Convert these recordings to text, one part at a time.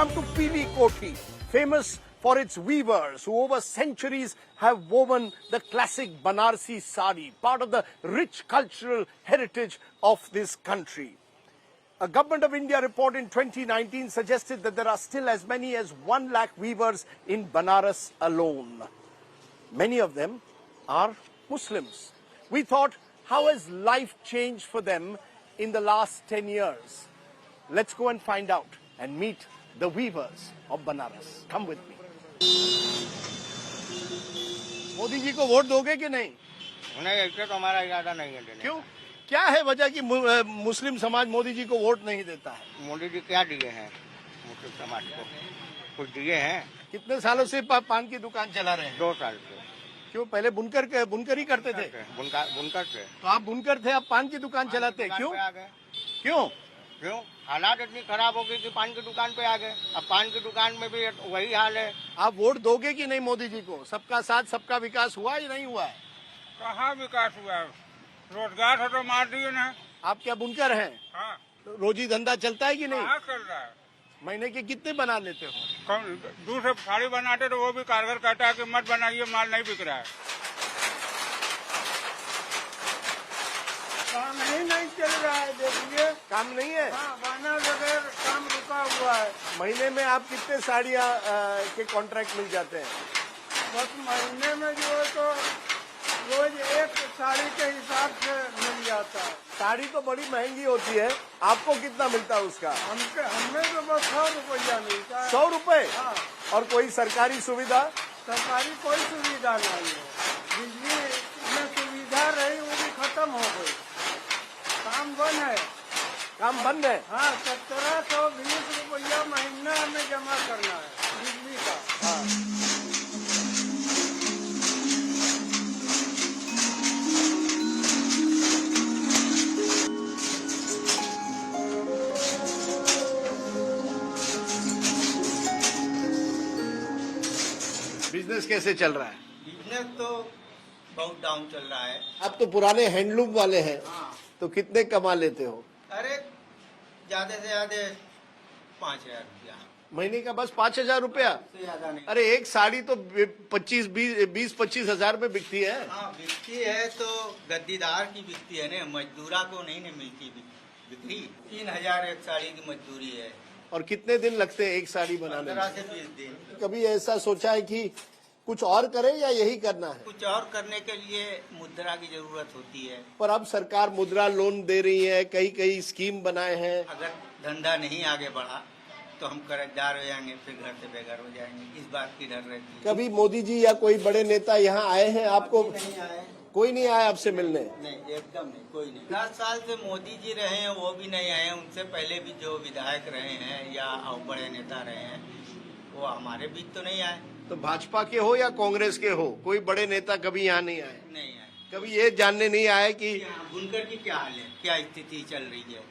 come to Pili Koti, famous for its weavers who over centuries have woven the classic Banarsi sari, part of the rich cultural heritage of this country. A Government of India report in 2019 suggested that there are still as many as 1 lakh weavers in Banaras alone. Many of them are Muslims. We thought, how has life changed for them in the last 10 years? Let's go and find out and meet the weavers of Banaras. Come with me. Modi ji को vote दोगे कि नहीं? नहीं, ऐसे तो हमारा इरादा नहीं है देने। क्यों? क्या है वजह कि मुस्लिम समाज मोदी जी को वोट नहीं देता है? मोदी जी क्या दिए हैं मुस्लिम समाज को? कुछ दिए हैं? कितने सालों से पान की दुकान चला रहे हैं? 2 साल से। क्यों? पहले बुनकर ही करते थे? बुनकर से। तो आप बुनकर थे, आप पान की दुकान चलाते हैं, क्यों? क्यों? क्यों? हालात इतनी खराब हो गई कि पान की दुकान पे आ गए। अब पान की दुकान में भी वही हाल है। आप वोट दोगे कि नहीं मोदी जी को? सबका साथ सबका विकास हुआ या नहीं हुआ है? कहाँ विकास हुआ है? रोजगार हो तो मार दिए ना। आप क्या बुनकर हैं? हाँ। तो रोजी धंधा चलता है कि नहीं? कहाँ चल रहा है? महीने के कितने बना लेते हो? कम दूसरे साड़ी बनाते तो वो भी कारगर कहता है कि मत बनाइए, माल नहीं बिक रहा है। काम ही नहीं चल रहा है, देखिए। काम नहीं है? हाँ, बना बगैर काम रुका हुआ है। महीने में आप कितने साड़ियाँ के कॉन्ट्रैक्ट मिल जाते हैं? बस महीने में जो है तो रोज एक साड़ी के हिसाब से मिल जाता है। साड़ी तो बड़ी महंगी होती है, आपको कितना मिलता है उसका? हमें तो बस 100 रुपया मिलता है। 100 रुपए? हाँ। और कोई सरकारी सुविधा? सरकारी कोई सुविधा नहीं है। बिजली में सुविधा रही वो भी खत्म हो गई। काम बंद है। काम बंद है? हाँ, 1720 रुपया महीना हमें जमा करना है बिजली का। हाँ। बिजनेस कैसे चल रहा है? बिजनेस तो बहुत डाउन चल रहा है। आप तो पुराने हैंडलूम वाले हैं। हाँ। तो कितने कमा लेते हो? अरे ज्यादा से ज्यादा 5,000 रुपया। महीने का बस 5,000 रुपया? से ज्यादा नहीं। अरे एक साड़ी तो 20-25 हजार में बिकती है। हाँ, बिकती है तो गद्दीदार की बिकती है ना, मजदूरा को नहीं ना मिलती बिक्री। 3,000 एक साड़ी की मजदूरी है। और कितने दिन लगते हैं एक साड़ी बनाने 15 में? से 20 दिन। कभी ऐसा सोचा है कि कुछ और करें या यही करना है? कुछ और करने के लिए मुद्रा की जरूरत होती है। पर अब सरकार मुद्रा लोन दे रही है, कई स्कीम बनाए हैं। अगर धंधा नहीं आगे बढ़ा तो हम कर्जदार हो जाएंगे, फिर घर से बेघर हो जाएंगे। इस बात की डर रहती है। कभी मोदी जी या कोई बड़े नेता यहाँ आए हैं आपको? नहीं आए। कोई नहीं आया आपसे मिलने? नहीं, एकदम नहीं, कोई नहीं। 10 साल से मोदी जी रहे हैं, वो भी नहीं आए। उनसे पहले भी जो विधायक रहे हैं या बड़े नेता रहे हैं वो हमारे बीच तो नहीं आए। तो भाजपा के हो या कांग्रेस के हो, कोई बड़े नेता कभी यहाँ नहीं आए? नहीं आए। कभी ये जानने नहीं आए कि बुनकर की क्या हाल है, क्या स्थिति चल रही है।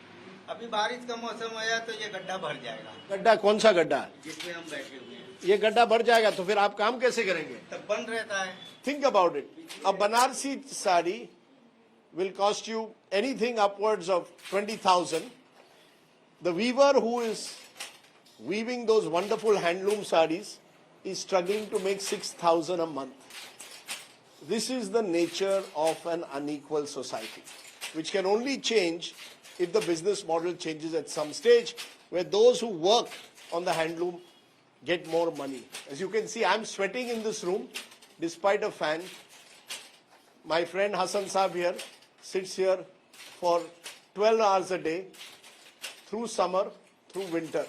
अभी बारिश का मौसम आया तो ये गड्ढा भर जाएगा। गड्ढा? कौन सा गड्ढा? जिसमें हम बैठे हुए हैं। ये गड्ढा भर जाएगा तो फिर आप काम कैसे करेंगे? तब बंद रहता है। Think about it. A Banarsi sari will cost you anything upwards of 20,000. The weaver who is weaving those wonderful handloom saris is struggling to make 6,000 a month. This is the nature of an unequal society, which can only change if the business model changes at some stage, where those who work on the handloom get more money. As you can see, I'm sweating in this room despite a fan. My friend Hassan Saab here sits here for 12 hours a day, through summer, through winter.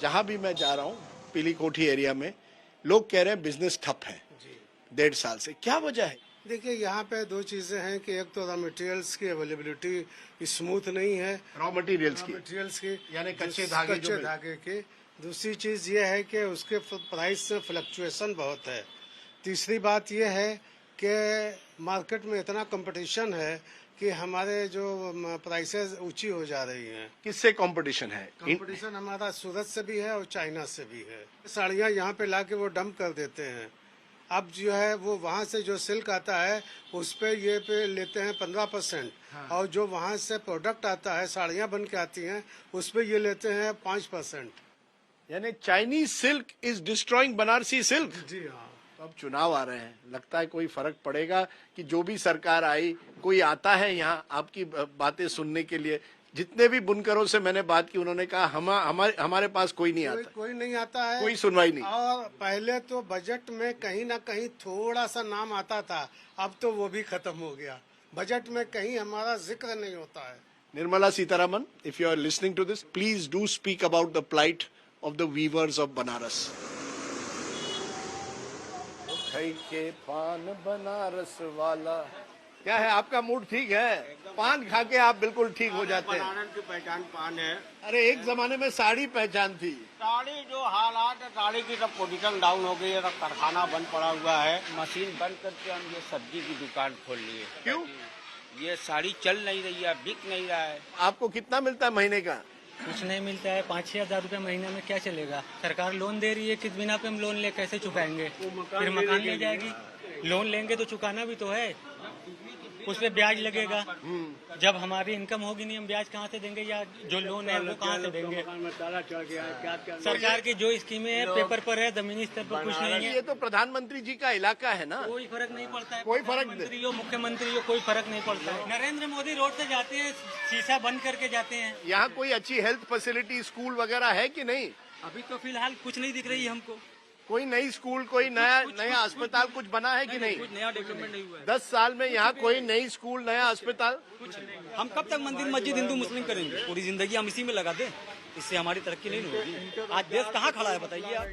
जहां भी मैं जा रहा हूं पीली कोठी area में, लोग कह रहे हैं बिजनेस ठप है 1.5 साल से। क्या वजह है? देखिए, यहाँ पे 2 चीजें हैं कि एक तो रॉ मटेरियल्स की अवेलेबिलिटी स्मूथ नहीं है। रॉ मटेरियल्स की यानी कच्चे धागे की। दूसरी चीज ये है कि उसके प्राइस में फ्लक्चुएशन बहुत है। तीसरी बात ये है कि मार्केट में इतना कंपटीशन है कि हमारे जो प्राइसेस ऊंची हो जा रही हैं। किससे कंपटीशन है? कंपटीशन हमारा सूरत से भी है और चाइना से भी है। साड़ियाँ यहाँ पे लाके वो डंप कर देते हैं। अब जो है वो वहाँ से जो सिल्क आता है उस पे ये पे लेते हैं 15%, और जो वहाँ से प्रोडक्ट आता है, साड़ियाँ बन के आती हैं, उस पे ये लेते हैं 5%। यानी Chinese silk is destroying Banarasi silk. जी हाँ। तो अब चुनाव आ रहे हैं, लगता है कोई फर्क पड़ेगा कि जो भी सरकार आई, कोई आता है यहाँ आपकी बातें सुनने के लिए? जितने भी बुनकरों से मैंने बात की उन्होंने कहा हमारे पास कोई नहीं आता, कोई नहीं आता है, कोई सुनवाई नहीं। और पहले तो बजट में कहीं ना कहीं थोड़ा सा नाम आता था, अब तो वो भी खत्म हो गया। बजट में कहीं हमारा जिक्र नहीं होता है। Nirmala Sitharaman, if you are listening to this, please do speak about the plight of the weavers of Banaras. खाई के पान बनारस वाला। क्या है, आपका मूड ठीक है? पान खा के आप बिल्कुल ठीक हो जाते हैं। बनारस की पहचान पान है। अरे एक जमाने में साड़ी पहचान थी। साड़ी जो हालात है, साड़ी की सब पोजीशन डाउन हो गई है, सब कारखाना बंद पड़ा हुआ है। मशीन बंद करके हम ये सब्जी की दुकान खोल लिए। क्यों? ये साड़ी चल नहीं रही है, बिक नहीं रहा है। आपको कितना मिलता है महीने का? कुछ नहीं मिलता है। 5-6 हज़ार रुपये महीने में क्या चलेगा? सरकार लोन दे रही है, किस बिना पे हम लोन ले कैसे चुकाएंगे? फिर मकान ले जाएगी। लोन लेंगे तो चुकाना भी तो है, उस पे ब्याज लगेगा। जब हमारी इनकम होगी नहीं, हम ब्याज कहाँ से देंगे, या जो लोन है वो कहाँ से देंगे? सरकार की जो स्कीमें हैं पेपर पर है, जमीनी स्तर पर कुछ नहीं है। ये तो प्रधानमंत्री जी का इलाका है ना, कोई फर्क नहीं पड़ता है। कोई फर्क नहीं। मंत्री हो, मुख्यमंत्री हो, कोई फर्क नहीं पड़ता है। नरेंद्र मोदी रोड से जाते हैं, शीशा बंद करके जाते हैं। यहाँ कोई अच्छी हेल्थ फैसिलिटी, स्कूल वगैरह है कि नहीं? अभी तो फिलहाल कुछ नहीं दिख रही है हमको। कोई नई स्कूल, कोई नया अस्पताल कुछ बना है कि नहीं? कुछ नया डेवलपमेंट नहीं हुआ है। 10 साल में यहाँ कोई नई स्कूल, नया अस्पताल? हम कब तक मंदिर मस्जिद हिंदू मुस्लिम करेंगे? पूरी जिंदगी हम इसी में लगा दें, इससे हमारी तरक्की नहीं होगी। आज देश कहाँ खड़ा है बताइए आप।